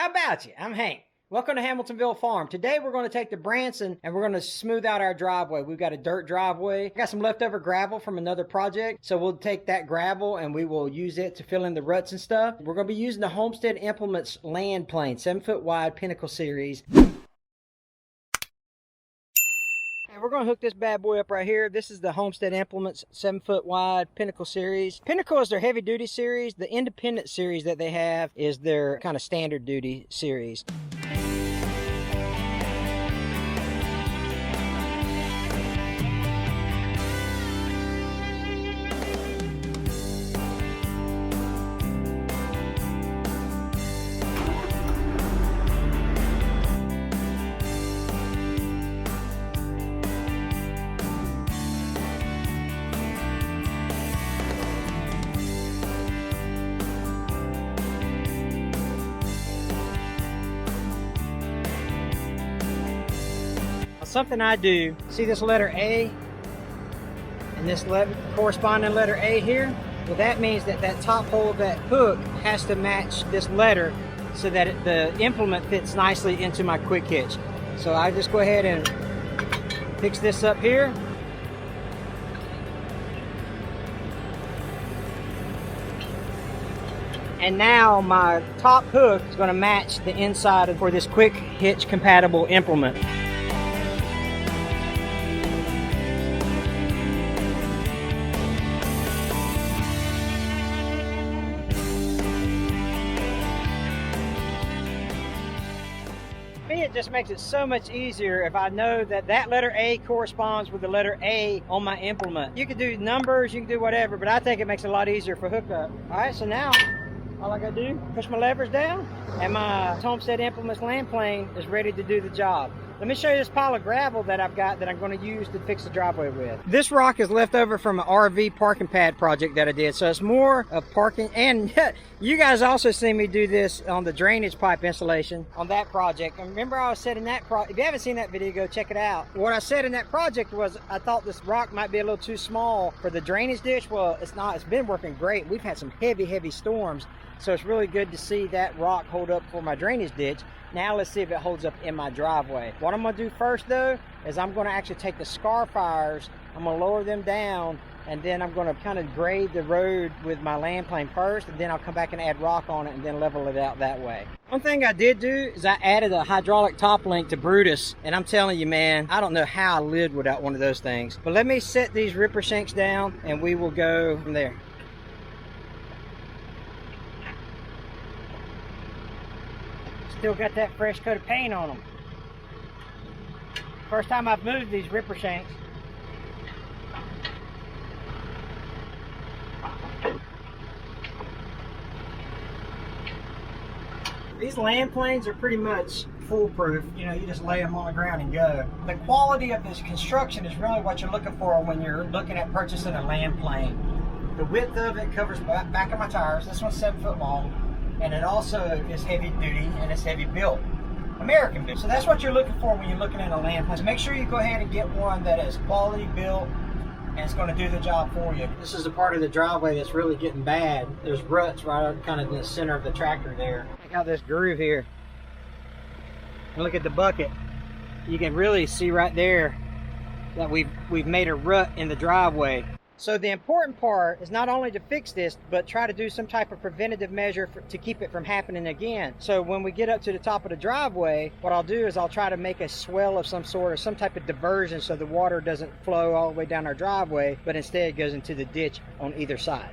How about you? I'm Hank. Welcome to Hamiltonville Farm. Today we're going to take the Branson and we're going to smooth out our driveway. We've got a dirt driveway. I got some leftover gravel from another project, so we'll take that gravel and we will use it to fill in the ruts and stuff. We're going to be using the Homestead Implements LandPlane 7-foot wide Pinnacle Series. And we're going to hook this bad boy up right here. This is the Homestead Implements 7-foot wide Pinnacle Series. Pinnacle is their heavy duty series. The Independent series that they have is their kind of standard duty series. Something I do, see this letter A and this corresponding letter A here? Well, that means that that top hole of that hook has to match this letter so that the implement fits nicely into my quick hitch. So I just go ahead and fix this up here. And now my top hook is going to match the inside for this quick hitch compatible implement. It just makes it so much easier if I know that that letter A corresponds with the letter A on my implement. You can do numbers, you can do whatever, but I think it makes it a lot easier for hookup. All right, so now all I gotta do, push my levers down, and my Homestead Implements LandPlane is ready to do the job. Let me show you this pile of gravel that I've got that I'm going to use to fix the driveway with. This rock is left over from an RV parking pad project that I did, so it's more of parking. And you guys also seen me do this on the drainage pipe installation on that project. And remember I was said in that if you haven't seen that video, go check it out. What I said in that project was I thought this rock might be a little too small for the drainage ditch. Well, it's not. It's been working great. We've had some heavy storms, so it's really good to see that rock hold up for my drainage ditch. Now let's see if it holds up in my driveway. What I'm gonna do first though, is I'm gonna actually take the scarf irons, I'm gonna lower them down, and then I'm gonna kind of grade the road with my LandPlane first, and then I'll come back and add rock on it and then level it out that way. One thing I did do is I added a hydraulic top link to Brutus, and I'm telling you, man, I don't know how I lived without one of those things. But let me set these ripper shanks down and we will go from there. Still got that fresh coat of paint on them. First time I've moved these ripper shanks. These LandPlanes are pretty much foolproof. You know, you just lay them on the ground and go. The quality of this construction is really what you're looking for when you're looking at purchasing a LandPlane. The width of it covers back of my tires. This one's 7 foot long. And it also is heavy duty and it's heavy built, American built. So that's what you're looking for when you're looking at a LandPlane. So make sure you go ahead and get one that is quality built and it's going to do the job for you. This is the part of the driveway that's really getting bad. There's ruts right kind of in the center of the tractor there. Check out this groove here. And look at the bucket. You can really see right there that we've made a rut in the driveway. So the important part is not only to fix this, but try to do some type of preventative measure to keep it from happening again. So when we get up to the top of the driveway, what I'll do is I'll try to make a swell of some sort or some type of diversion so the water doesn't flow all the way down our driveway, but instead goes into the ditch on either side.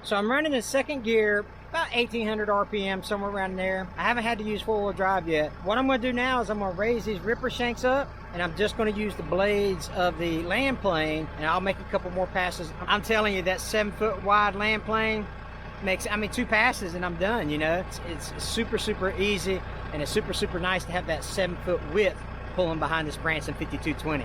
So I'm running in second gear, about 1800 RPM, somewhere around there. I haven't had to use four-wheel drive yet. What I'm going to do now is I'm going to raise these ripper shanks up, and I'm just going to use the blades of the LandPlane, and I'll make a couple more passes. I'm telling you, that 7-foot wide LandPlane makes, I mean, 2 passes and I'm done, you know. It's super, super easy, and it's super, super nice to have that 7-foot width pulling behind this Branson 5220.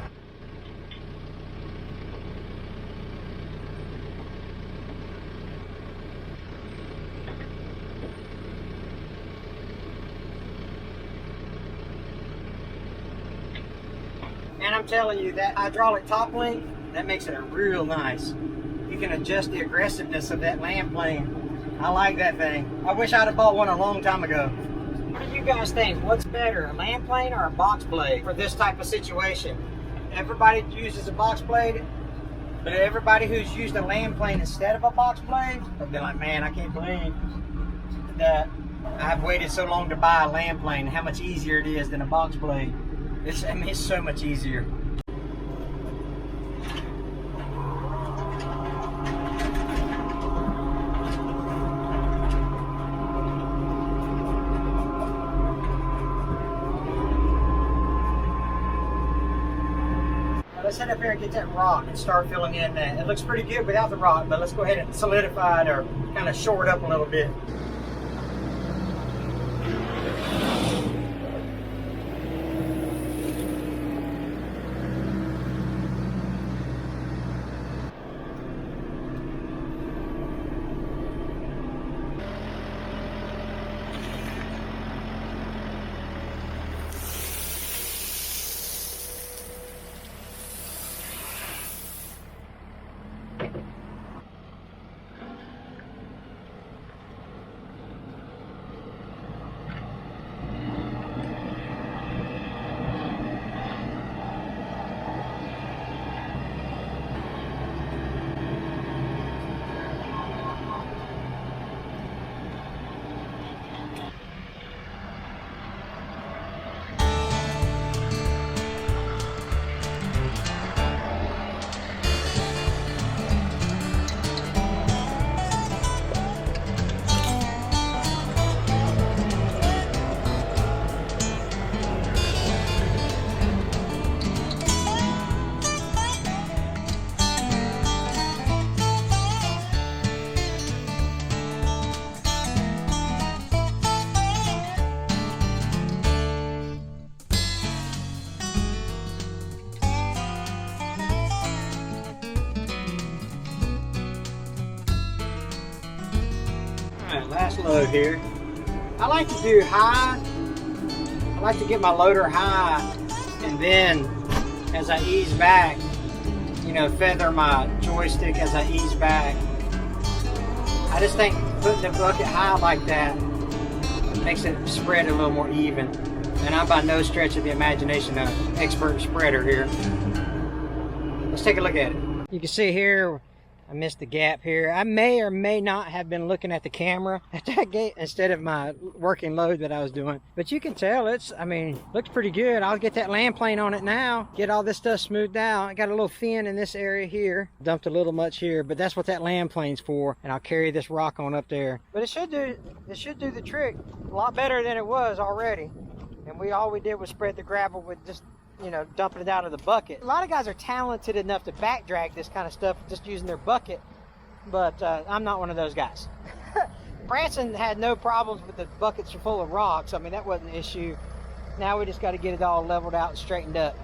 And I'm telling you, that hydraulic top link, that makes it a real nice. You can adjust the aggressiveness of that LandPlane. I like that thing. I wish I'd have bought one a long time ago. What do you guys think? What's better, a LandPlane or a box blade for this type of situation? Everybody uses a box blade, but everybody who's used a LandPlane instead of a box blade, they'll be like, man, I can't believe that I've waited so long to buy a LandPlane, how much easier it is than a box blade. I mean, it's so much easier. Now let's head up here and get that rock and start filling in that. It looks pretty good without the rock, but let's go ahead and solidify it or kind of shore it up a little bit. Last load here. I like to do high. I like to get my loader high, and then as I ease back, you know, feather my joystick as I ease back. I just think putting the bucket high like that makes it spread a little more even. And I'm by no stretch of the imagination an expert spreader here. Let's take a look at it. You can see here, I missed the gap here. I may or may not have been looking at the camera at that gate instead of my working load that I was doing. But you can tell it's, I mean, looks pretty good. I'll get that LandPlane on it now, get all this stuff smoothed out. I got a little thin in this area here. Dumped a little much here, but that's what that LandPlane's for. And I'll carry this rock on up there. But it should do the trick a lot better than it was already. And all we did was spread the gravel with just, you know, dumping it out of the bucket. A lot of guys are talented enough to back drag this kind of stuff just using their bucket, but I'm not one of those guys. Branson had no problems with the buckets full of rocks. I mean, that wasn't an issue. Now we just got to get it all leveled out and straightened up.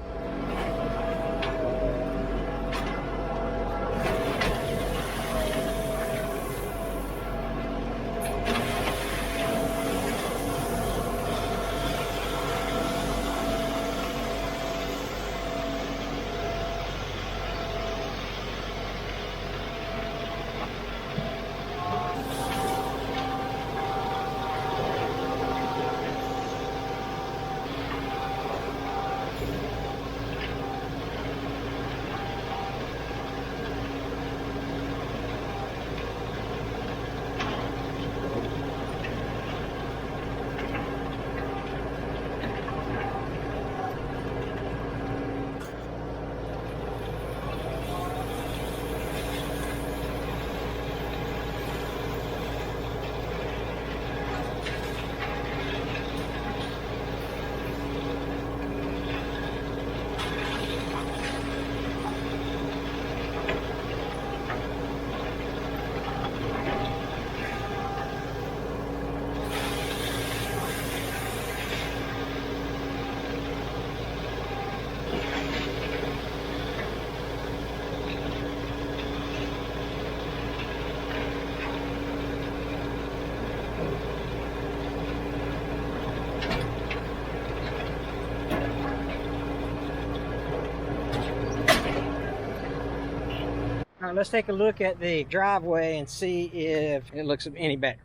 All right, let's take a look at the driveway and see if it looks any better.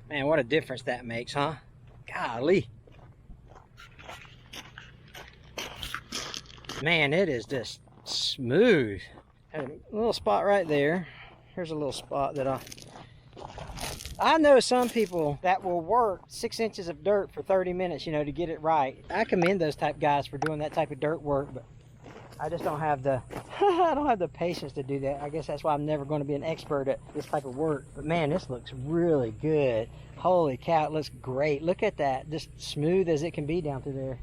Man, what a difference that makes, huh? Golly. Man, it is just smooth. A little spot right there. Here's a little spot that I know some people that will work 6 inches of dirt for 30 minutes, you know, to get it right. I commend those type guys for doing that type of dirt work, but I just don't have the I don't have the patience to do that. I guess that's why I'm never going to be an expert at this type of work. But man, this looks really good. Holy cow, it looks great. Look at that, just smooth as it can be down through there.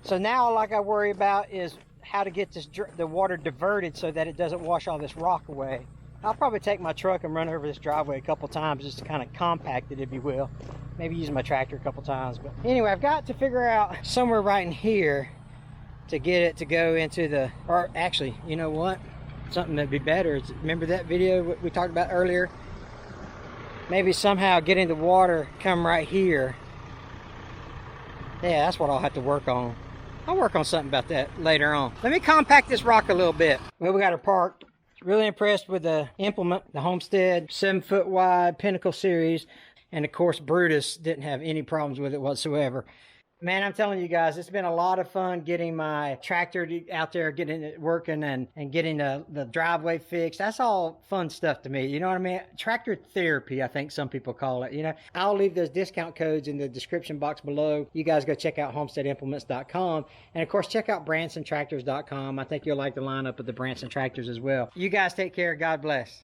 So now all I got to worry about is how to get the water diverted so that it doesn't wash all this rock away. I'll probably take my truck and run over this driveway a couple times just to kind of compact it, if you will. Maybe use my tractor a couple times. But anyway, I've got to figure out somewhere right in here to get it to go into the, or actually, you know what? Something that'd be better is, remember that video we talked about earlier? Maybe somehow getting the water come right here. Yeah, that's what I'll have to work on. I'll work on something about that later on. Let me compact this rock a little bit. Well, we got her parked. Really impressed with the implement, the Homestead 7-foot wide Pinnacle series. And of course, Brutus didn't have any problems with it whatsoever. Man, I'm telling you guys, it's been a lot of fun getting my tractor out there, getting it working and getting the driveway fixed. That's all fun stuff to me. You know what I mean? Tractor therapy, I think some people call it. You know, I'll leave those discount codes in the description box below. You guys go check out HomesteadImplements.com. And of course, check out BransonTractors.com. I think you'll like the lineup of the Branson Tractors as well. You guys take care. God bless.